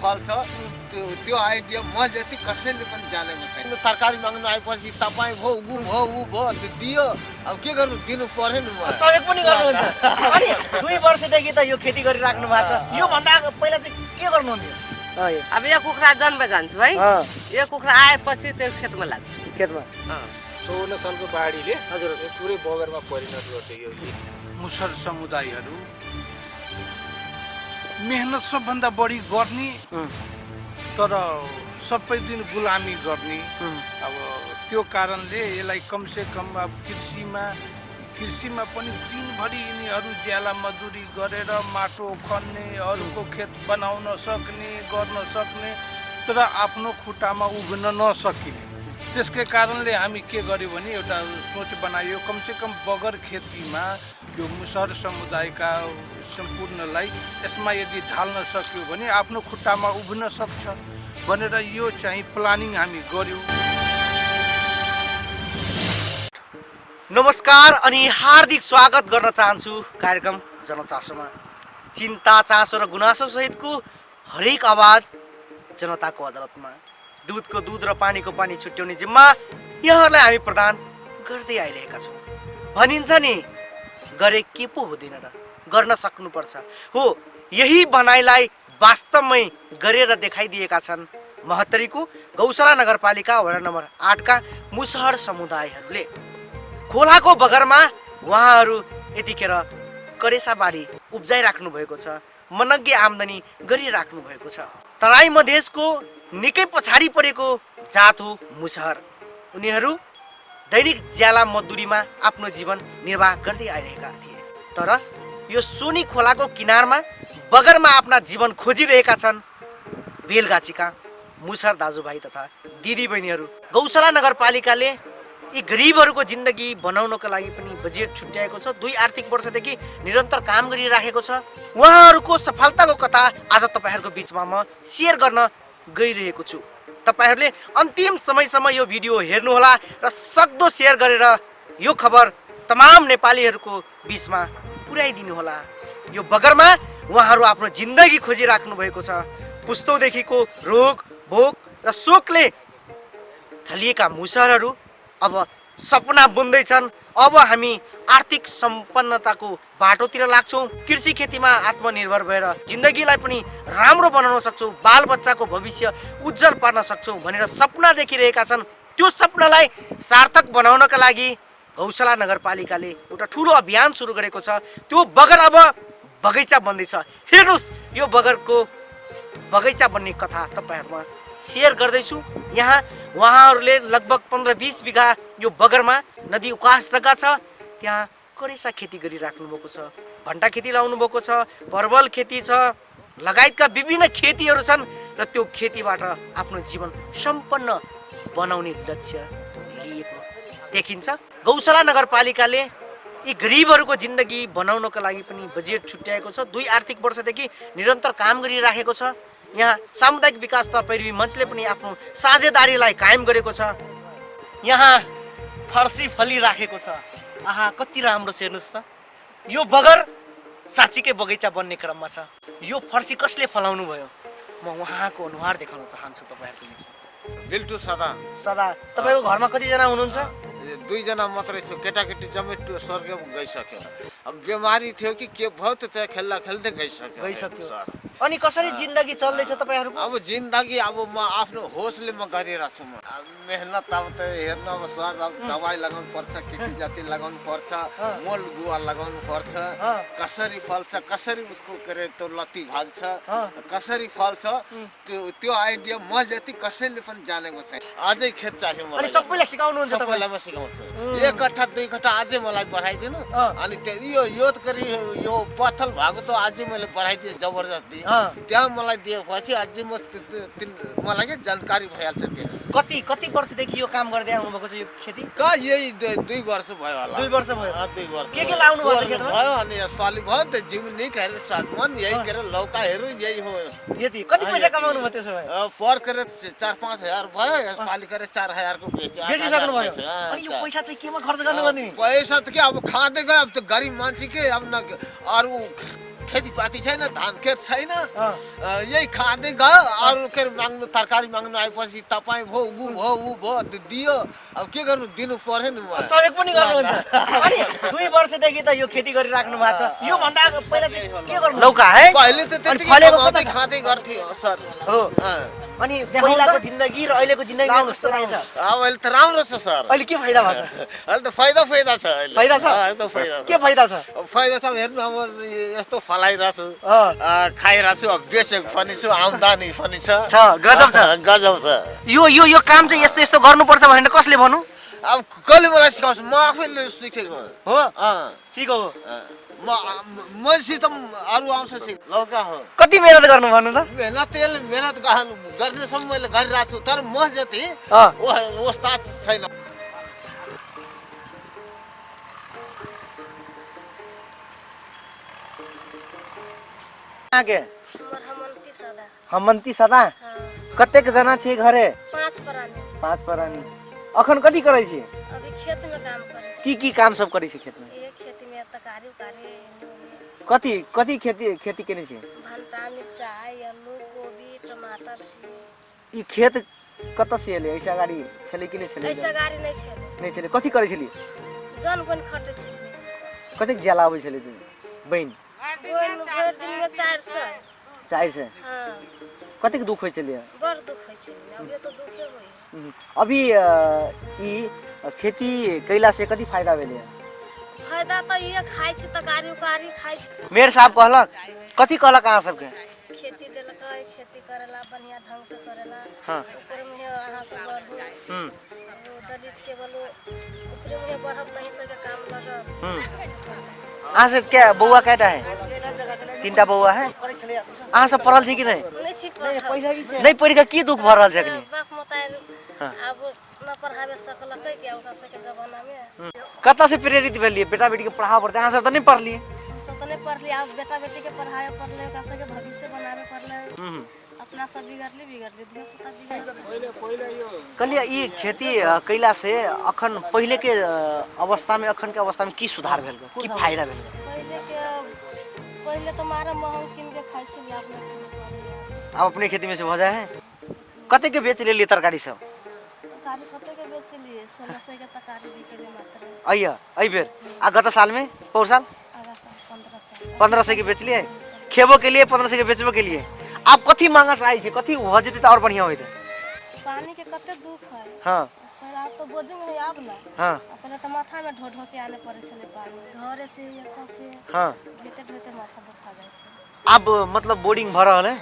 फल्छ त्यो आइडिया म जति कसैले पनि जानेको छैन। तरकारी माग्नु आएपछि तपाईँ भो ऊ भो ऊ भो दियो, अब के गर्नु, दिनु पर्यो नि। सहयोग पनि गर्नुहुन्छ। अनि 2 वर्षदेखि त यो खेती गरिराख्नु भएको छ, यो भन्दा पहिला चाहिँ के गर्नुहुन्थ्यो? अब यो कुखुरा जन्म जान्छु है, यो कुखुरा आएपछि त्यो खेतमा लाग्छु। खेतमा 54 सालको बाढीले हजुर पुरै बगरमा परिणत गर्यो। यो मुसर समुदायहरू मेहनत सबभन्दा बढी गर्ने तर सबै दिन गुलामी गर्ने। अब त्यो कारणले यसलाई कमसे कम अब कृषिमा पनि दिनभरि यिनीहरू ज्याला मजदुरी गरेर माटो खन्ने, अरूको खेत बनाउन सक्ने, गर्न सक्ने, तर आफ्नो खुट्टामा उभिन नसकिने। त्यसकै कारणले हामी के गर्यो भने एउटा सोच बनायो, कमसेकम बगर खेतीमा यो मुसहर समुदायका सम्पूर्णलाई यसमा यदि ढाल्न सक्यो भने आफ्नो खुट्टामा उभिन सक्छ भनेर यो चाहिँ प्लानिङ हामी गर्यौँ। नमस्कार अनि हार्दिक स्वागत गर्न चाहन्छु कार्यक्रम जनचासोमा। चिन्ता, चासो र गुनासो सहितको हरेक आवाज जनताको अदालतमा। दुधको दुध र पानीको पानी छुट्याउने जिम्मा यहाँहरूलाई हामी प्रदान गर्दै आइरहेका छौँ। भनिन्छ नि, गरे के पो हुँदैन र, गर्न सक्नुपर्छ। हो, यही भनाइलाई वास्तवमै गरेर देखाइदिएका छन् महोत्तरीको गौशाला नगरपालिका वडा नम्बर 8 का मुसहर समुदायहरूले। खोलाको बगरमा उहाँहरू यतिखेर करेसाबारी उब्जाइराख्नु भएको छ, मनग्गे आम्दानी गरिराख्नु भएको छ। तराई मधेसको निकै पछाडि परेको जात हो मुसहर। उनीहरू दैनिक ज्याला मजदुरीमा आफ्नो जीवन निर्वाह गर्दै आइरहेका थिए, तर यो सोनी खोलाको किनारमा बगरमा आफ्ना जीवन खोजिरहेका छन् बेलगाछीका मुसहर दाजुभाइ तथा दिदीबहिनीहरू। गौशाला नगरपालिकाले यी गरिबहरूको जिन्दगी बनाउनको लागि पनि बजेट छुट्याएको छ। 2 आर्थिक वर्षदेखि निरन्तर काम गरिराखेको छ। उहाँहरूको सफलताको कथा आज तपाईँहरूको बिचमा म सेयर गर्न गइरहेको छु। तपाईँहरूले अन्तिम समयसम्म यो भिडियो हेर्नुहोला र सक्दो सेयर गरेर यो खबर तमाम नेपालीहरूको बिचमा पुर्याइदिनुहोला। यो बगरमा उहाँहरू आफ्नो जिन्दगी खोजिराख्नु भएको छ। पुस्तौदेखिको रोग भोग र शोकले थलिएका मुसहरहरू अब सपना बुन्दैछन्। अब हामी आर्थिक सम्पन्नताको बाटोतिर लाग्छौँ, कृषि खेतीमा आत्मनिर्भर भएर जिन्दगीलाई पनि राम्रो बनाउन सक्छौँ, बालबच्चाको भविष्य उज्जवल पार्न सक्छौँ भनेर सपना देखिरहेका छन्। त्यो सपनालाई सार्थक बनाउनका लागि गौशाला नगरपालिकाले एउटा ठुलो अभियान सुरु गरेको छ। त्यो बगर अब बगैँचा बन्दैछ। हेर्नुहोस्, यो बगरको बगैँचा बन्ने कथा तपाईँहरूमा सेयर गर्दैछु। यहाँ उहाँहरूले लगभग 15-20 बिघा यो बगरमा नदी उकास जग्गा छ, त्यहाँ करेसा खेती गरिराख्नु भएको छ, भन्टा खेती लाउनु भएको छ, परवल खेती छ, लगायतका विभिन्न खेतीहरू छन् र त्यो खेतीबाट आफ्नो जीवन सम्पन्न बनाउने लक्ष्य लिएको देखिन्छ। गौशाला नगरपालिकाले यी गरिबहरूको जिन्दगी बनाउनको लागि पनि बजेट छुट्याएको छ। 2 आर्थिक वर्षदेखि निरन्तर काम गरिराखेको छ। यहाँ सामुदायिक विकास तथा पैरवी मञ्चले पनि आफ्नो साझेदारीलाई कायम गरेको छ। यहाँ फर्सी फलिराखेको छ। आहा, कति राम्रो छ, हेर्नुहोस् त। यो बगर साँच्चीकै बगैँचा बन्ने क्रममा छ। यो फर्सी कसले फलाउनु भयो, म उहाँको अनुहार देखाउन चाहन्छु तपाईँहरूको बिचमा। बिल्टु सदा। तपाईँको घरमा कतिजना हुनुहुन्छ? 2 जना मात्रै छु। केटाकेटी जम्मै स्वर्ग गइसक्यो। अब बिमारी थियो कि के भयो त त्यहाँ खेल्दै गइसक्यो सर। अनि कसरी जिन्दगी चल्दैछ तपाईँहरूको? अब जिन्दगी अब म आफ्नो होसले म गरिरहेको छु। मेहनत अब त हेर्नु, अब सर, अब दबाई लगाउनु पर्छ, के जाति लगाउनु पर्छ, मल गुवा लगाउनु पर्छ, कसरी फल्छ, कसरी उसको के अरे त्यो लत्ती भाग्छ, कसरी फल्छ, त्यो आइडिया म जति कसैले पनि जानेको छैन। अझै खेत चाहियो मलाई। अनि सबैलाई सिकाउनुहुन्छ? सबैलाई म सिकाउँछु। 1 कट्ठा 2 कट्ठा अझै मलाई बढाइदिनु। अनि यो यो पत्थल भएको त अझै मैले बढाइदिएँ जबरजस्ती। त्यहाँ मलाई दिएपछि अझै मलाई के जानकारी भइहाल्छ। त्यहाँ कति वर्षदेखि यो काम गर्दै आउनुभएको छ यो खेती? यही 2 वर्ष भयो होला। 2 वर्ष भयो। 2 वर्ष के लाउनु भयो? अनि यसपालि भयो त जिउनिक हेरेर सागमान, यही के अरे लौकाहरू, यही हो। यति कति पैसा कमाउनु भयो त्यसो भए? पर करे 4-5 हजार भयो। यसपालि करे 4 हजार को बेचिसक्नु भयो। अनि यो पैसा चाहिँ केमा खर्च गर्नु पर्ने? पैसा त के अब खाँदै गयो। अब त गरिब मान्छे के अब न अरू खेतीपाती छैन, धान खेत छैन, यही खाँदै गयो। अरू के माग्नु, तरकारी माग्नु आएपछि तपाईँ भो ऊ भो ऊ भो दियो। अब के गर्नु, दिनु पर्यो नि। सहयोग पनि गर्नुहुन्छ। अनि 2 वर्षदेखि त यो खेती गरिराख्नु भएको छ। यो भन्दा पहिला चाहिँ के गर्नु लौका है? पहिले त त्यति फलेको खाँदै गर्थ्यो सर। हो। अनि पहिलाको जिन्दगी र अहिलेको जिन्दगीमा कस्तो लागेछ? अब अहिले त राम्रो छ सर। अहिले के फाइदा भएको छ? अहिले त फाइदा छ अहिले। फाइदा छ? एकदम फाइदा छ। के फाइदा छ? फाइदा छ हेर्नु, अब यस्तो फलाइरहेछु, खाइरहेछु, अब बेचेको पनि छु, आम्दानी पनि छ। गजब छ। गजब छ। यो काम चाहिँ यस्तो यस्तो गर्नुपर्छ भनेर कसले भन्नु? अब कसले मलाई सिकाउँछ? म आफैले सिकेको हो। सिको हो। मसित अरू आउँछ सिक। लौका हो। कति मेहनत गर्नु भन्नु त? मेहनत गर्नेसम्म मैले गरिरहेको छु, तर म जति उस्ताद छैन। आगे हमंती सदा कतेक जना छे घरे? 5 परानी। अखन कथी करै छी? अभी खेत में काम करे छी। की काम सब करै छी खेत में? ये खेती में तरकारी कथी खेती केने छी? भंटा, मिर्चाई, आलू, कोबी, टमाटर सी। ई खेत कत से एले? ऐसा गाड़ी छले कि नहीं छले? ऐसा गाड़ी नहीं छले। नहीं छले। कथी करै छली? जन बन खटे छी। कतेक जला आबै छले त बहिन? भर दिन में 400। 400। हां। कतेक दुख होइ छले? बड़ दुख होइ छले। अब ये तो दुखे होई। अभी ई खेती कैला से कथी फायदा भेले? फायदा तो ये खाइ छी, तरकारी उकारी खाइ छी। मेयर साहब कहलक कथी कहलक अहाँ सबके? खेती देलक, खेती करेला बढ़िया ढंग से करेला। हां। ऊपर में अहाँ सब बढ़ू। दलित के बोलो ऊपर में बढ़ब तही से के काम लगब। अहाँ सब क्या बौआ कैटा है? 3टा बौआ है। अहाँ सब पढ़ल छी कि नहीं? नहीं पढ़ के की दुख भ रहल छै अखनी? बाप मोताइल अब न पढ़ावे सकलकै के ओकरा सबके जमाना में। कत से प्रेरित भेलिए बेटा बेटी के पढ़ावे पड़ते? अहाँ सब त नहीं पढ़लिए। हम सब त नहीं पढ़ली, अब बेटा बेटी के पढ़ावे पड़ले, ओकरा सबके भविष्य बनावे पड़ले। अपना सब बिगड़ली धियो पुता बिगड़। कहलिए ई खेती कैला से अखन पहिले के अवस्था में अखन के अवस्था में की सुधार भेल? की फायदा भेल? पहिले तो मारा महंग किन के खाइ छी, अब अपने खेती में से भ जाए है। कते के बेच लेलिए तरकारी सब? तरकारी कते के बेच लिए? 1600 के तरकारी बिकेले मात्र। अई बेर आ गत साल में पौर साल आगा साल 1500। 1500 के बेच लिए खेबो के लिए, 1500 के बेचबो के लिए। आप कथी मांगा चाहे छी? कथी हो जते त और बढ़िया होइते? पानी के कते दुख है। हां। पहले तो बोर्डिंग में आब ना। हां। पहले तो माथा में ढो के आने पड़े छले पानी, घरे से यहाँ से। हां। ढोते माथा दुखा जाय छै। अब मतलब बोर्डिंग भर रहल है?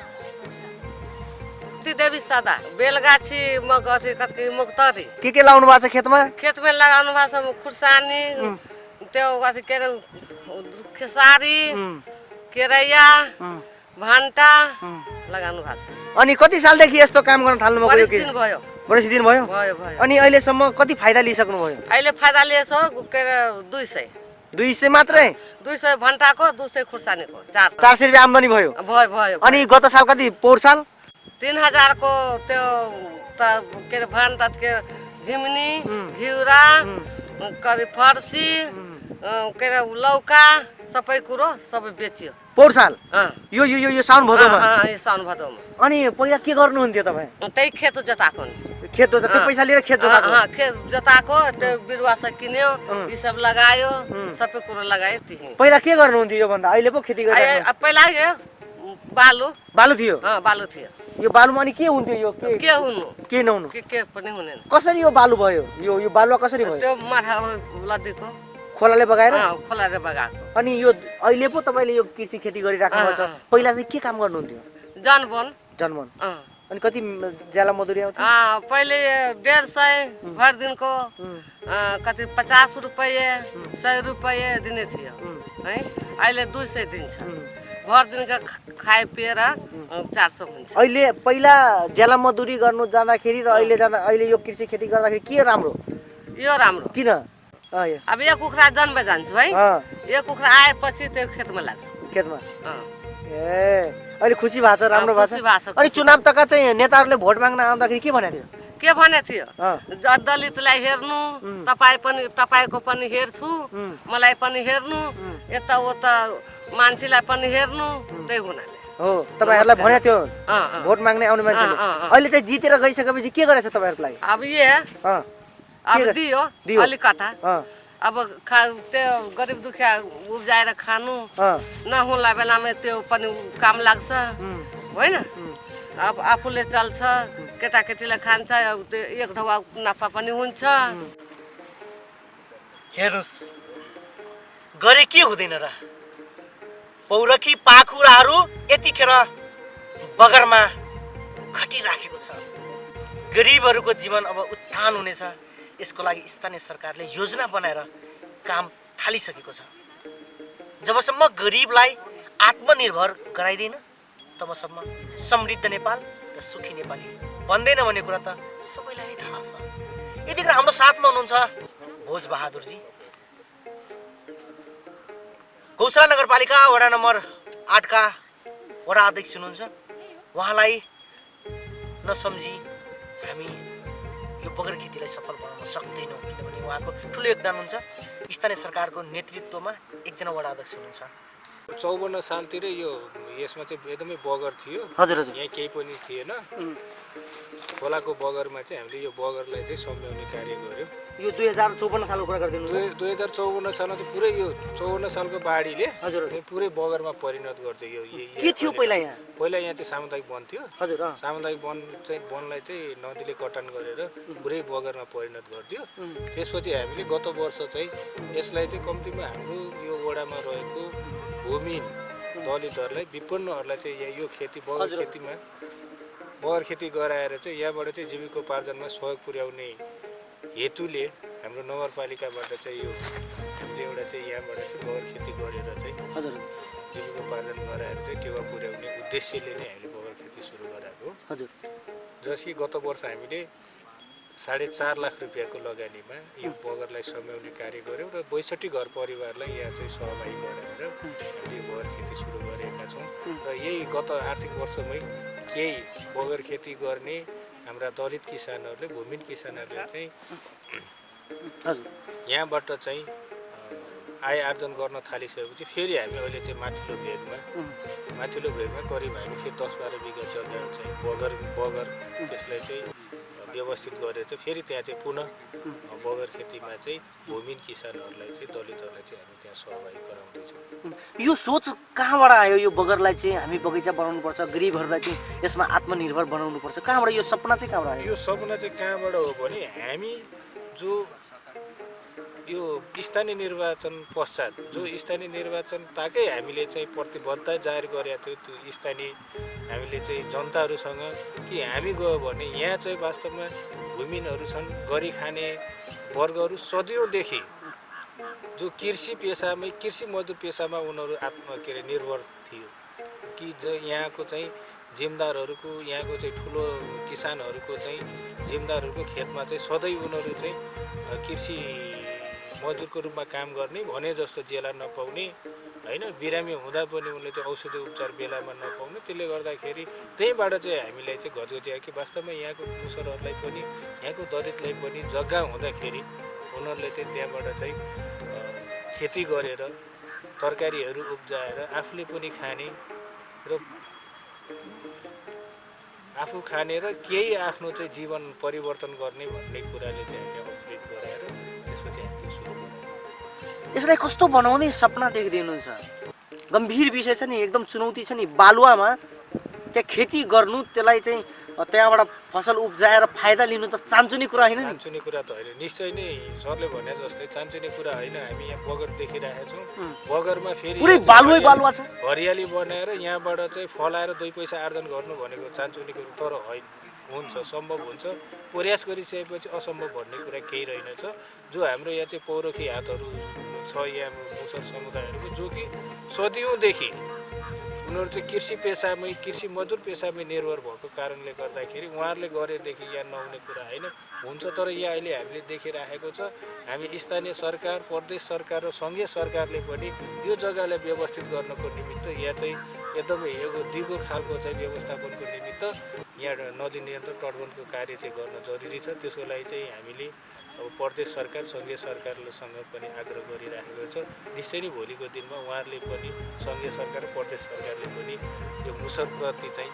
देवी सदा बेलगाछी मगथी कतकी मुक्तरी के लाउनु भएको छ खेत में? खेत में लगाउनु भएको छ खुर्सानी, त्यो कथी के खेसारी, केरैया, भंटा लगाउनु भएको छ। अनि कति सालदेखि यस्तो काम गर्न थाल्नु भएको? बढी दिन भयो। बढी दिन भयो? भयो। अनि अहिलेसम्म कति फाइदा लिइसक्नु भयो? अहिले फाइदा लिएछ के 200। 200 मात्रै? 200 भंटाको, 200 खुर्सानीको, 400 रुपैयाँ आम्दानी भयो? भयो। अनि गत साल कति पौर साल? 3000 को त्यो के भंटा के झिमनी, घिउरा, कति फर्सी, के लौका सबै कुरो सबै बेचियो पौर साल। यो साउन भदौमा? यो साउन भदौमा। अनि पहिला के गर्नुहुन्थ्यो तपाईँ? त्यही खेत जोताको नि। खेत जोता त्यो पैसा लिएर खेत जोताको? खेत जोताको, त्यो बिरुवा सब किन्यो, यी सब लगायो, सबै कुरो लगायो त्यही। पहिला के गर्नुहुन्थ्यो यो भन्दा? अहिले पो खेती गरिरहेको? पहिला यो बालु थियो। बालु थियो। यो बालुमा अनि के हुन्थ्यो? यो के हुनु? के नहुनु? के पनि हुँदैन। कसरी यो बालु भयो? यो बालुवा कसरी भयो? त्यो माथा लदीको खोलाले बगाएर? खोलाले बगाएको। अनि यो अहिले पो तपाईले यो कृषि खेती गरिराख्नु भएको छ। पहिला चाहिँ के काम गर्नुहुन्थ्यो? जनवन। अनि कति ज्याला मजुरी आउँथ्यो? पहिले 150 भर दिनको, कति 50 रुपैयाँ 100 रुपैयाँ दिने थियो है। अहिले 200 दिन्छ। भर दिनका खाए पिएर 400 हुन्छ। अहिले पहिला ज्याला मजदुरी गर्नु जाँदाखेरि र अहिले यो कृषि खेती गर्दाखेरि के राम्रो? यो राम्रो। किन? अब यो कुखुरा जन्म जान्छु है। यो कुखुरा आएपछि त्यो खेतमा लाग्छु। खेतमा? अहिले खुसी भएको छ? राम्रो भएको छ? अनि चुनाव तक चाहिँ नेताहरूले भोट माग्न आउँदाखेरि के भनेको थियो? के भने थियो? दलितलाई हेर्नु, तपाईको पनि हेर्छु, मलाई पनि हेर्नु, यताउता मान्छेलाई पनि हेर्नु त्यही हुनाले हो तपाईहरुलाई भने थियो भोट माग्ने आउने मान्छेले अहिले चाहिँ जितेर गइसकेपछि के गरेछ तपाईहरुको लागि अब अब दियो अलिकता अब त्यो गरिब दुखिया उब्जाएर खानु नहुला बेलामा त्यो पनि काम लाग्छ होइन अब आफूले चल्छ केटाकेटीले खान्छ त्यो एक ढौवा नाफा पनि हुन्छ हेर्नुस् गरे के हुँदैन र पौरखी पाखुराहरू यतिखेर बगरमा खटिराखेको छ गरिबहरूको जीवन अब उत्थान हुनेछ यसको लागि स्थानीय सरकारले योजना बनाएर काम थालिसकेको छ जबसम्म गरिबलाई आत्मनिर्भर गराइदैन तबसम्म समृद्ध नेपाल र सुखी नेपाली बन्दैन भन्ने कुरा त सबैलाई थाहा छ यतिखेर हाम्रो साथमा हुनुहुन्छ भोज बहादुरजी गौशाला नगरपालिका वडा नम्बर 8 का वडा अध्यक्ष हुनुहुन्छ उहाँलाई नसम्झी हामी यो बगर खेतीलाई सफल बनाउन सक्दैनौँ किनभने उहाँको ठुलो योगदान हुन्छ स्थानीय सरकारको नेतृत्वमा एकजना वडा अध्यक्ष हुनुहुन्छ 54 सालतिर यो यसमा चाहिँ एकदमै बगर थियो हजुर हजुर यहाँ केही पनि थिएन खोलाको बगरमा चाहिँ हामीले यो बगरलाई चाहिँ सम्झाउने कार्य गर्यो यो 2054 सालको कुरा गर्दिनु 2054 सालमा चाहिँ पुरै यो 54 सालको बाढीले हजुर पुरै बगरमा परिणत गर्थ्यो यो के थियो पहिला यहाँ चाहिँ सामुदायिक वन थियो हजुर सामुदायिक वनलाई चाहिँ नदीले कटान गरेर पुरै बगरमा परिणत गर्थ्यो त्यसपछि हामीले गत वर्ष चाहिँ यसलाई चाहिँ कम्तीमा हाम्रो यो वडामा रहेको भूमिहीन दलितहरूलाई विपन्नहरूलाई चाहिँ यो खेती बगर खेती गराएर चाहिँ यहाँबाट चाहिँ जीविकोपार्जनमा सहयोग पुर्याउने हेतुले हाम्रो नगरपालिकाबाट चाहिँ यो हामीले एउटा चाहिँ यहाँबाट चाहिँ बगर खेती गरेर चाहिँ हजुर जीविकोपार्जन गराएर चाहिँ टेवा पुर्याउने उद्देश्यले नै हामीले बगर खेती सुरु गराएको हजुर जसकी गत वर्ष हामीले 4.5 लाख रुपियाँको लगानीमा यो बगरलाई सम्झाउने कार्य गर्यौँ र 62 घर परिवारलाई यहाँ चाहिँ सहभागी गराएर हामीले बगर खेती सुरु गरेका छौँ र यही गत आर्थिक वर्षमै केही बगर खेती गर्ने हाम्रा दलित किसानहरूले भूमिहीन किसानहरूले चाहिँ यहाँबाट चाहिँ आय आर्जन गर्न थालिसकेपछि फेरि हामी अहिले चाहिँ माथिल्लो भेगमा करिब हामी फेरि 10-12 बिघा जग्गा चाहिँ बगर त्यसलाई चाहिँ व्यवस्थित गरेर चाहिँ फेरि त्यहाँ चाहिँ पुनः बगर खेतीमा चाहिँ भूमिहीन किसानहरूलाई चाहिँ दलितहरूलाई चाहिँ हामी त्यहाँ सहभागी गराउँदैछौँ यो सोच कहाँबाट आयो यो बगरलाई चाहिँ हामी बगैँचा बनाउनुपर्छ गरिबहरूलाई चाहिँ यसमा आत्मनिर्भर बनाउनुपर्छ कहाँबाट यो सपना चाहिँ कहाँबाट आयो यो सपना चाहिँ कहाँबाट हो भने हामी जो यो स्थानीय निर्वाचन पश्चात स्थानीय निर्वाचन ताकै हामीले चाहिँ प्रतिबद्धता जाहेर गरेका थियौँ त्यो स्थानीय हामीले चाहिँ जनताहरूसँग कि हामी गयो भने यहाँ चाहिँ वास्तवमा भूमिहीनहरू छन् गरी खाने वर्गहरू सदियौँदेखि जो कृषि मजदुर पेसामा उनीहरू निर्भर थियो कि यहाँको चाहिँ जिम्मेदारहरूको यहाँको चाहिँ ठुलो किसानहरूको चाहिँ जिम्मेदारहरूको खेतमा चाहिँ सधैँ उनीहरू चाहिँ कृषि मजदुरको रूपमा काम गर्ने भने जस्तो जेला नपाउने हैन बिरामी हुँदा पनि उनले त्यो औषधि उपचार बेलामा नपाउने त्यसले गर्दाखेरि त्यहीबाट चाहिँ हामीलाई चाहिँ घचघटिया कि वास्तवमा यहाँको मुसरहरूलाई पनि यहाँको दलितलाई पनि जग्गा हुँदाखेरि उनीहरूले चाहिँ त्यहाँबाट चाहिँ खेती गरेर तरकारीहरू उब्जाएर आफूले पनि खाने र आफू खाने र केही आफ्नो चाहिँ जीवन परिवर्तन गर्ने भन्ने कुराले चाहिँ हामीले अपडेट गराएर त्यसपछि हामीले सुरु गऱ्यौँ यसलाई कस्तो बनाउने सपना देख्दिनुहुन्छ गम्भीर विषय छ नि एकदम चुनौती छ नि बालुवामा त्यहाँ खेती गर्नु त्यसलाई चाहिँ त्यहाँबाट फसल उब्जाएर फाइदा लिनु त चान्चुने कुरा हैन नि चान्चुने कुरा त होइन निश्चय नै सरले भने जस्तै चान्चुने कुरा होइन हामी यहाँ बगर देखिरहेका छौँ बगरमा फेरि पुरै बालुवा छ हरियाली बनाएर यहाँबाट चाहिँ फलाएर 2 पैसा आर्जन गर्नु भनेको चान्चुने कुरा तर होइन हुन्छ सम्भव हुन्छ प्रयास गरिसकेपछि असम्भव भन्ने कुरा केही रहेनछ जो हाम्रो यहाँ चाहिँ पौरखी हातहरू छ यहाँ मुसर समुदायहरूको जो कि सदियौँदेखि उनीहरू चाहिँ कृषि मजदुर पेसामै निर्भर भएको कारणले गर्दाखेरि उहाँहरूले गरेदेखि यहाँ नहुने कुरा होइन हुन्छ तर यहाँ अहिले हामीले देखिराखेको छ हामी स्थानीय सरकार प्रदेश सरकार र सङ्घीय सरकारले पनि यो जग्गालाई व्यवस्थित गर्नको निमित्त यहाँ चाहिँ एकदमै यो दिगो खालको चाहिँ व्यवस्थापनको निमित्त यहाँ नदी नियन्त्रण तटबन्धको कार्य चाहिँ गर्न जरुरी छ त्यसको लागि चाहिँ हामीले अब प्रदेश सरकार सङ्घीय सरकारसँग पनि आग्रह गरिराखेको छ। निश्चय नै भोलिको दिनमा उहाँहरूले पनि सङ्घीय सरकार र प्रदेश सरकारले पनि यो मुसरप्रति चाहिँ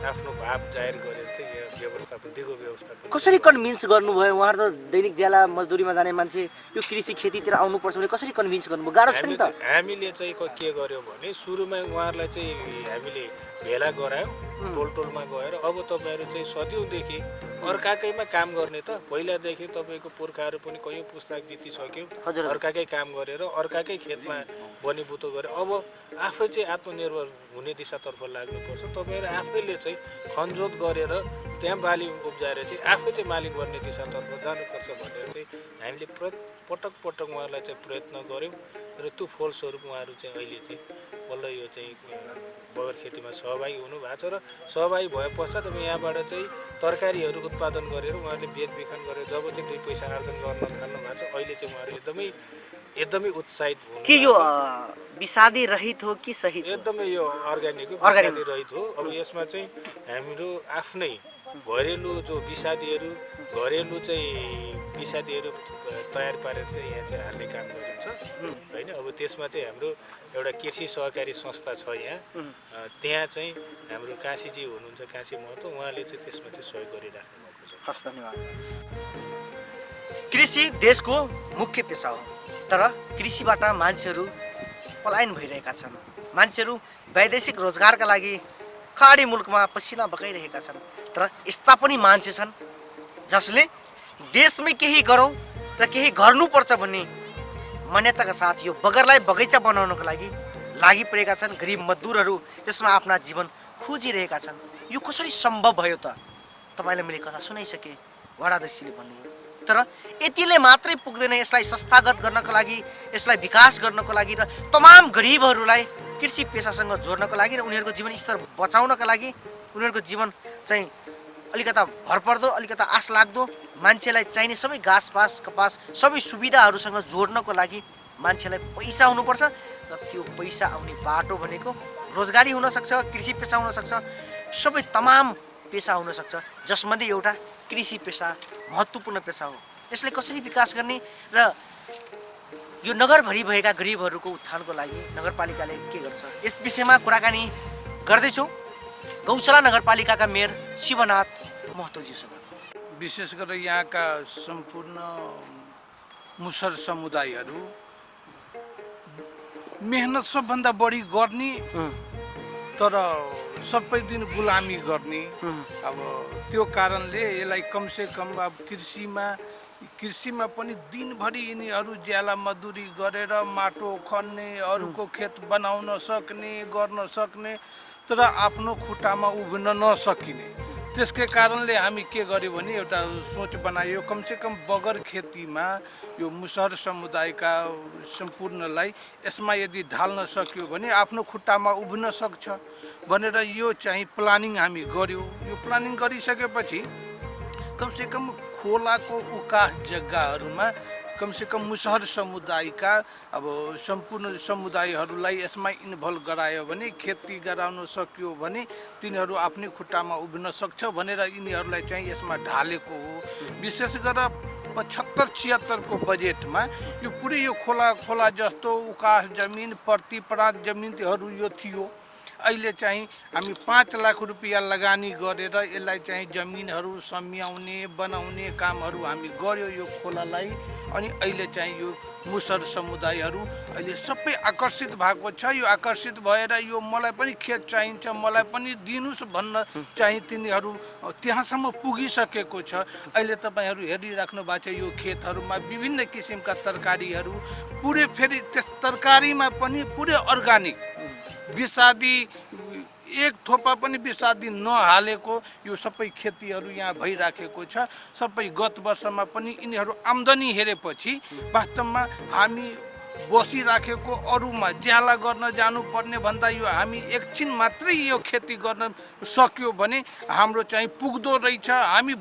आफ्नो भाव जाहेर गरेर चाहिँ यो व्यवस्थापन दिगो व्यवस्थापन कसरी कन्भिन्स गर्नुभयो? उहाँहरू त दैनिक ज्याला मजदुरीमा जाने मान्छे यो कृषि खेतीतिर आउनुपर्छ भने कसरी कन्भिन्स गर्नुभयो? गाह्रो छ नि त। हामीले चाहिँ के गर्यौँ भने सुरुमा उहाँहरूलाई चाहिँ हामीले भेला गरायौँ टोलमा गएर, अब तपाईँहरू चाहिँ सदियौँदेखि अर्काकैमा काम गर्ने त पहिलादेखि तपाईँको पुर्खाहरू पनि कैयौँ पुस्ता बितिसक्यो, अर्काकै काम गरेर अर्काकै खेतमा बनिबुतो गरेर अब आफै चाहिँ आत्मनिर्भर हुने दिशातर्फ लाग्नुपर्छ। तपाईँहरू आफैले चाहिँ खनजोत गरेर त्यहाँ बाली उब्जाएर चाहिँ आफै चाहिँ मालिक गर्ने दिशातर्फ जानुपर्छ भनेर चाहिँ हामीले पटक पटक उहाँहरूलाई चाहिँ प्रयत्न गऱ्यौँ र त्यो फलस्वरूप उहाँहरू चाहिँ अहिले चाहिँ बल्ल यो चाहिँ बगर खेतीमा सहभागी हुनुभएको छ र सहभागी भए पश्चात अब यहाँबाट चाहिँ तरकारीहरू उत्पादन गरेर उहाँहरूले बेचबिखन गरेर जब चाहिँ 2 पैसा आर्जन गर्न थाल्नु भएको छ अहिले चाहिँ उहाँहरू एकदमै उत्साहित हुनु। के यो विषादी रहित हो कि सहित? एकदमै यो अर्ग्यानिक हो, विषादी रहित हो। अब यसमा चाहिँ हाम्रो आफ्नै घरेलु जो विषादीहरू घरेलु चाहिँ विषादीहरू तयार पारेर चाहिँ यहाँ चाहिँ हाल्ने काम गरिन्छ होइन। अब त्यसमा चाहिँ हाम्रो एउटा कृषि सहकारी संस्था छ यहाँ, त्यहाँ चाहिँ हाम्रो काशीजी हुनुहुन्छ, काशी महतो, उहाँले चाहिँ त्यसमा चाहिँ सहयोग गरिराख्नु भएको छ। हस्, धन्यवाद। कृषि देशको मुख्य पेसा हो, तर कृषिबाट मान्छेहरू पलायन भइरहेका छन्। मान्छेहरू वैदेशिक रोजगारका लागि खाडी मुलुकमा पसिना बगाइरहेका छन्। तर यस्ता पनि मान्छे छन् जसले देशमै केही गरौँ र केही गर्नुपर्छ भन्ने मान्यताका साथ यो बगरलाई बगैँचा बनाउनको लागि परेका छन्। गरिब मजदुरहरू त्यसमा आफ्ना जीवन खोजिरहेका छन्। यो कसरी सम्भव भयो त? तपाईँलाई मैले कथा सुनाइसकेँ, वडाध्यक्षले भन्नुभयो। तर यतिले मात्रै पुग्दैन। यसलाई संस्थागत गर्नको लागि, यसलाई विकास गर्नको लागि र तमाम गरिबहरूलाई कृषि पेसासँग जोड्नको लागि र उनीहरूको जीवन स्तर बचाउनका लागि, उनीहरूको जीवन चाहिँ अलिकता भरपर्दो, अलिकता आश लाग्दो, मान्छेलाई चाहिने सबै घाँसपास कपास सबै सुविधाहरूसँग जोड्नको लागि मान्छेलाई पैसा हुनुपर्छ। र त्यो पैसा आउने बाटो भनेको रोजगारी हुनसक्छ, कृषि पेसा हुनसक्छ, सबै तमाम पेसा हुनसक्छ, जसमध्ये एउटा कृषि पेसा महत्त्वपूर्ण पेसा हो। यसले कसरी विकास गर्ने र यो नगरभरि भएका गरिबहरूको उत्थानको लागि नगरपालिकाले के गर्छ, यस विषयमा कुराकानी गर्दैछौँ गौशाला नगरपालिकाका मेयर शिवनाथ महतोजीसँग। विशेष गरेर यहाँका सम्पूर्ण मुसर समुदायहरू मेहनत सबभन्दा बढी गर्ने तर सबै दिन गुलामी गर्ने। अब त्यो कारणले यसलाई कमसे कम अब कृषिमा पनि दिनभरि यिनीहरू ज्याला मजदुरी गरेर माटो खन्ने, अरूको खेत बनाउन सक्ने, गर्न सक्ने, तर आफ्नो खुट्टामा उभिन नसकिने। त्यसकै कारणले हामी के गर्यो भने एउटा सोच बनायो, कमसे कम बगर खेतीमा यो मुसहर समुदायका सम्पूर्णलाई यसमा यदि ढाल्न सक्यो भने आफ्नो खुट्टामा उभिन सक्छ भनेर यो चाहिँ प्लानिङ हामी गर्यो। यो प्लानिङ गरिसकेपछि कमसे कम खोलाको उकास जग्गाहरूमा कमसे कम मुसहर समुदायका अब सम्पूर्ण समुदायहरूलाई यसमा इन्भल्भ गरायो भने, खेती गराउन सक्यो भने तिनीहरू आफ्नै खुट्टामा उभिन सक्छ भनेर यिनीहरूलाई चाहिँ यसमा ढालेको हो। विशेष गरेर 75-76 को बजेटमा यो पुरै यो खोला जस्तो उकास जमिन, प्रतिपरात जमिनहरू यो थियो। अहिले चाहिँ हामी 5 लाख रुपियाँ लगानी गरेर यसलाई चाहिँ जमिनहरू सम्याउने बनाउने कामहरू हामी गर्यो यो खोलालाई। अनि अहिले चाहिँ यो मुसर समुदायहरू अहिले सबै आकर्षित भएको छ। यो आकर्षित भएर यो मलाई पनि खेत चाहिन्छ, मलाई पनि दिनुस् भन्न चाहिँ तिनीहरू त्यहाँसम्म पुगिसकेको छ। अहिले तपाईँहरू हेरिराख्नु भएको छ यो खेतहरूमा विभिन्न किसिमका तरकारीहरू, पुरै फेरि त्यस तरकारीमा पनि पुरै अर्गानिक, विषादी एक थोपा पनि विषादी नहालेको यो सबै खेतीहरू यहाँ भइराखेको छ। सबै गत वर्षमा पनि यिनीहरू आम्दानी हेरेपछि वास्तवमा हामी बसिराखेको अरूमा ज्याला गर्न जानुपर्ने भन्दा यो हामी एकछिन मात्रै यो खेती गर्न सक्यो भने हाम्रो चाहिँ पुग्दो रहेछ, हामी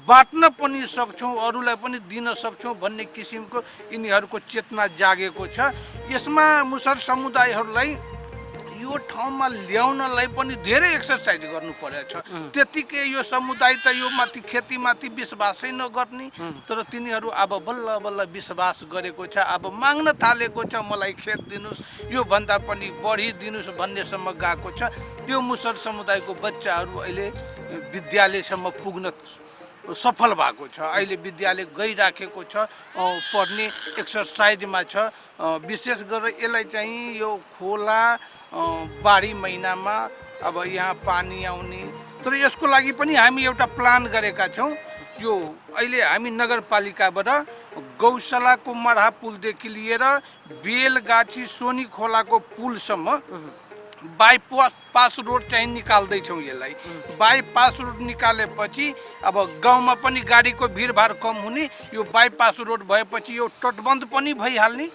बाँट्न पनि सक्छौँ, अरूलाई पनि दिन सक्छौँ भन्ने किसिमको यिनीहरूको चेतना जागेको छ। यसमा मुसर समुदायहरूलाई यो ठाउँमा ल्याउनलाई पनि धेरै एक्सर्साइज गर्नु परेछ। त्यतिकै यो समुदाय त यो माथि खेतीमाथि विश्वासै नगर्ने, तर तिनीहरू अब बल्ल बल्ल विश्वास गरेको छ, अब माग्न थालेको छ मलाई खेत दिनुहोस्, यो भन्दा पनि बढी दिनुहोस् भन्नेसम्म गएको छ। त्यो मुसर समुदायको बच्चाहरू अहिले विद्यालयसम्म पुग्न सफल भएको छ। अहिले विद्यालय गइराखेको छ, पढ्ने एक्सर्साइजमा छ। विशेष गरेर यसलाई चाहिँ यो खोला बाढी महिनामा अब यहाँ पानी आउने, तर यसको लागि पनि हामी एउटा प्लान गरेका छौँ। यो अहिले हामी नगरपालिकाबाट गौशालाको मढा पुलदेखि लिएर बेलगाछी सोनी खोलाको पुलसम्म बाइपास रोड चाहिँ निकाल्दैछौँ। यसलाई बाइपास रोड निकालेपछि अब गाउँमा पनि गाडीको भिडभाड कम हुने, यो बाइपास रोड भएपछि यो तटबन्ध पनि भइहाल्ने,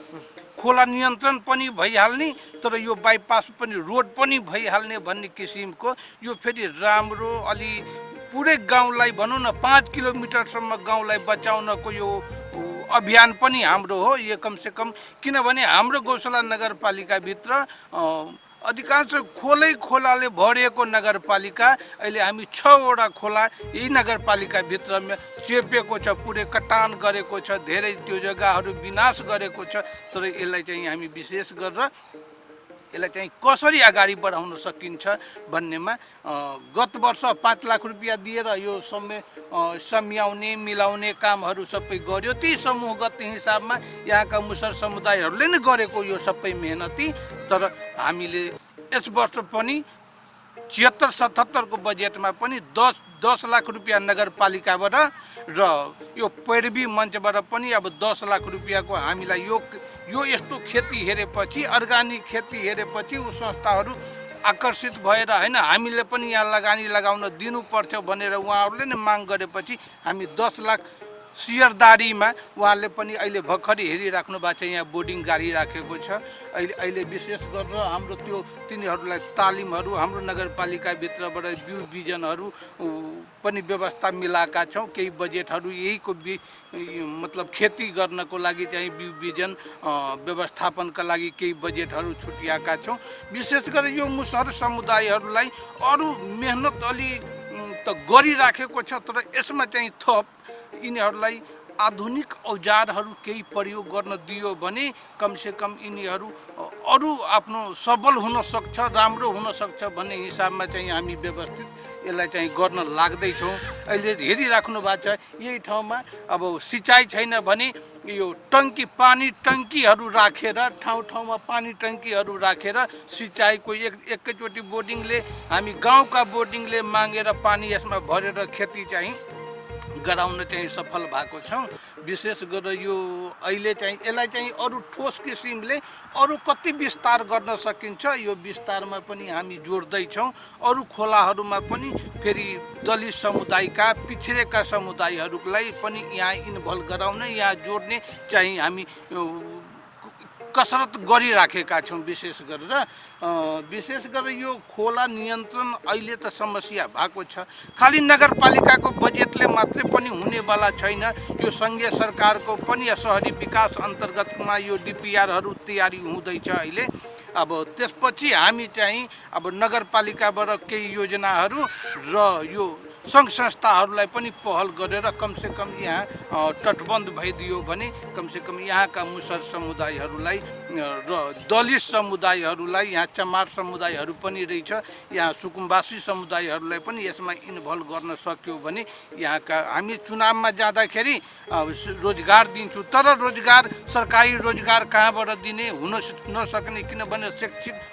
खोला नियन्त्रण पनि भइहाल्ने, तर यो बाइपास पनि रोड पनि भइहाल्ने भन्ने किसिमको यो फेरि राम्रो अलि पुरै गाउँलाई भनौँ न 5 किलोमिटरसम्म गाउँलाई बचाउनको यो अभियान पनि हाम्रो हो। यो कमसेकम किनभने हाम्रो गौशाला नगरपालिकाभित्र अधिकांश खोलाले भरिएको नगरपालिका। अहिले हामी 6वटा खोला यही नगरपालिकाभित्रमा चेपेको छ, पुरै कटान गरेको छ, धेरै त्यो जग्गाहरू विनाश गरेको छ। तर यसलाई चाहिँ हामी विशेष गरेर यसलाई चाहिँ कसरी अगाडि बढाउन सकिन्छ भन्नेमा गत वर्ष 5 लाख रुपियाँ दिएर यो सम्याउने मिलाउने कामहरू सबै गर्यो। ती समूहगत हिसाबमा यहाँका मुसर समुदायहरूले नै गरेको यो सबै मेहनती। तर हामीले यस वर्ष पनि 76-77 को बजेटमा पनि 10 लाख रुपियाँ नगरपालिकाबाट र यो पैरवी मञ्चबाट पनि अब 10 लाख रुपियाँको हामीलाई यो यस्तो खेती हेरेपछि, अर्गानिक खेती हेरेपछि ऊ संस्थाहरू आकर्षित भएर होइन हामीले पनि यहाँ लगानी लगाउन दिनुपर्छ भनेर उहाँहरूले नै माग गरेपछि हामी 10 लाख सियरदारीमा उहाँले पनि अहिले भर्खरै हेरिराख्नु भएको छ। यहाँ बोर्डिङ गाडी राखेको छ। अहिले विशेष गरेर हाम्रो त्यो तिनीहरूलाई तालिमहरू हाम्रो नगरपालिकाभित्रबाट बिउ बिजनहरू पनि व्यवस्था मिलाएका छौँ। केही बजेटहरू यहीको मतलब खेती गर्नको लागि चाहिँ बिउ बिजन व्यवस्थापनका लागि केही बजेटहरू छुट्याएका छौँ। विशेष गरेर यो मुसहर समुदायहरूलाई अरू मेहनत अलि त गरिराखेको छ, तर यसमा चाहिँ थप यिनीहरूलाई आधुनिक औजारहरू केही प्रयोग गर्न दियो भने कमसेकम यिनीहरू अरू आफ्नो सबल हुन सक्छ, राम्रो हुन सक्छ भन्ने हिसाबमा चाहिँ हामी व्यवस्थित यसलाई चाहिँ गर्न लाग्दैछौँ। अहिले हेरिराख्नु भएको छ यही ठाउँमा अब सिँचाइ छैन भने यो पानी टङ्कीहरू राखेर ठाउँ ठाउँमा पानी टङ्कीहरू राखेर सिँचाइको एकैचोटि बोर्डिङले हामी गाउँका बोर्डिङले मागेर पानी यसमा भरेर खेती चाहिँ गराउन चाहिँ सफल भएको छौँ। विशेष गरेर यो अहिले चाहिँ यसलाई चाहिँ अरू ठोस किसिमले अरू कति विस्तार गर्न सकिन्छ यो विस्तारमा पनि हामी जोड्दैछौँ। अरू खोलाहरूमा पनि फेरि दलित समुदायका पिछडेका समुदायहरूलाई पनि यहाँ इन्भल्भ गराउन, यहाँ जोड्ने चाहिँ हामी कसरत गरिराखेका छौँ। विशेष गरेर यो खोला नियन्त्रण अहिले त समस्या भएको छ। खालि नगरपालिकाको बजेटले मात्रै पनि हुनेवाला छैन। यो सङ्घीय सरकारको पनि शहरी विकास अन्तर्गतमा यो डिपिआरहरू तयारी हुँदैछ अहिले। अब त्यसपछि हामी चाहिँ अब नगरपालिकाबाट केही योजनाहरू र यो सङ्घ संस्थाहरूलाई पनि पहल गरेर कमसेकम यहाँ तटबन्ध भइदियो भने कमसेकम यहाँका मुसर समुदायहरूलाई र दलित समुदायहरूलाई, यहाँ चमार समुदायहरू पनि रहेछ, यहाँ सुकुम्बासी समुदायहरूलाई पनि यसमा इन्भल्भ गर्न सक्यो भने यहाँका हामी चुनावमा जाँदाखेरि रोजगार दिन्छु, तर रोजगार सरकारी रोजगार कहाँबाट दिने हुन नसक्ने, किनभने शिक्षित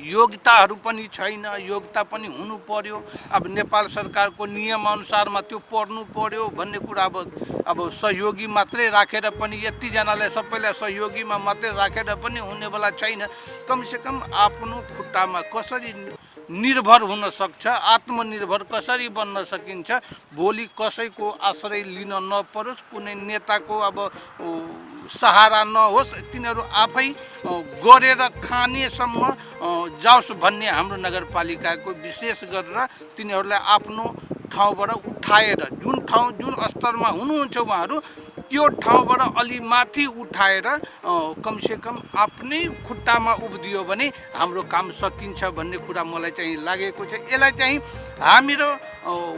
योग्यताहरू पनि छैन, योग्यता पनि हुनु पर्यो। अब नेपाल सरकारको नियमअनुसारमा त्यो पढ्नु पर्यो भन्ने कुरा अब सहयोगी मात्रै राखेर पनि यतिजनालाई सबैलाई सहयोगीमा मात्रै राखेर पनि हुनेवाला छैन। कमसेकम आफ्नो खुट्टामा कसरी निर्भर हुन सक्छ, आत्मनिर्भर कसरी बन्न सकिन्छ, भोलि कसैको आश्रय लिन नपरोस्, कुनै नेताको अब सहारा नहोस्, तिनीहरू आफै गरेर खानेसम्म जाओस् भन्ने हाम्रो नगरपालिकाको विशेष गरेर तिनीहरूलाई आफ्नो ठाउँबाट उठाएर जुन स्तरमा हुनुहुन्छ उहाँहरू यो ठाउँबाट अलि माथि उठाएर कमसेकम आफ्नै खुट्टामा उभिदियो भने हाम्रो काम सकिन्छ भन्ने कुरा मलाई चाहिँ लागेको छ। यसलाई चाहिँ हामीहरू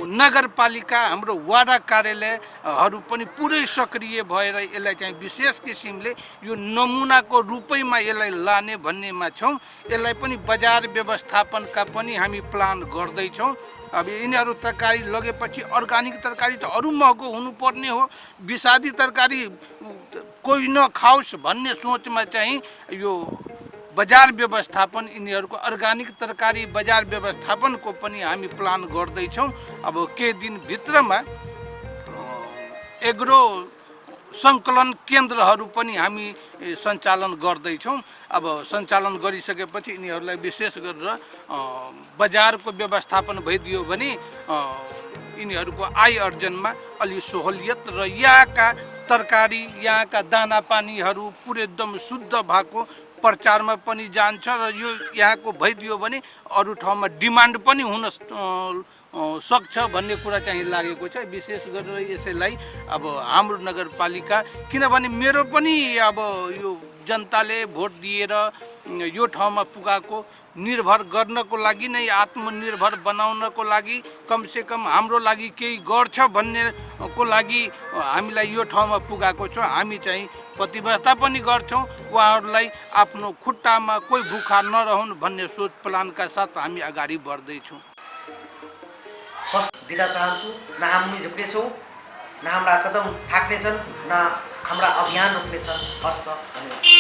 नगरपालिका हाम्रो वडा कार्यालयहरू पनि पुरै सक्रिय भएर यसलाई चाहिँ विशेष किसिमले यो नमुनाको रूपैमा यसलाई लाने भन्नेमा छौँ। यसलाई पनि बजार व्यवस्थापनका पनि हामी प्लान गर्दैछौँ। अब यिनीहरू तरकारी लगेपछि अर्ग्यानिक तरकारी त अरू महँगो हुनुपर्ने हो, विषादी तरकारी कोही नखाओस् भन्ने सोचमा चाहिँ यो बजार व्यवस्थापन यिनीहरूको अर्ग्यानिक तरकारी बजार व्यवस्थापनको पनि हामी प्लान गर्दैछौँ। अब केही दिनभित्रमा एग्रो सङ्कलन केन्द्रहरू पनि हामी सञ्चालन गर्दैछौँ। अब सञ्चालन गरिसकेपछि यिनीहरूलाई विशेष गरेर बजारको व्यवस्थापन भइदियो भने यिनीहरूको आय अर्जनमा अलि सहुलियत र यहाँका तरकारी यहाँका दाना पानीहरू पुरै एकदम शुद्ध भएको प्रचारमा पनि जान्छ र यो यहाँको भइदियो भने अरू ठाउँमा डिमान्ड पनि हुन सक्छ भन्ने कुरा चाहिँ लागेको छ। विशेष गरेर यसैलाई अब हाम्रो नगरपालिका, किनभने मेरो पनि अब यो जनताले भोट दिएर यो ठाउँमा पुगाएको निर्भर गर्नको लागि नै, आत्मनिर्भर बनाउनको लागि, कमसेकम हाम्रो लागि केही गर्छ भन्नेको लागि हामीलाई यो ठाउँमा पुगाएको छ। हामी चाहिँ प्रतिबद्धता पनि गर्छौँ उहाँहरूलाई आफ्नो खुट्टामा कोही भुखा नरहुन् भन्ने सोच प्लानका साथ हामी अगाडि बढ्दैछौँ। हस्, बिदा चाहन्छु। न हामी झुक्नेछौँ, न हाम्रा कदम थाक्नेछन्, न हाम्रा अभियान रोक्नेछन्। हस् त, धन्यवाद।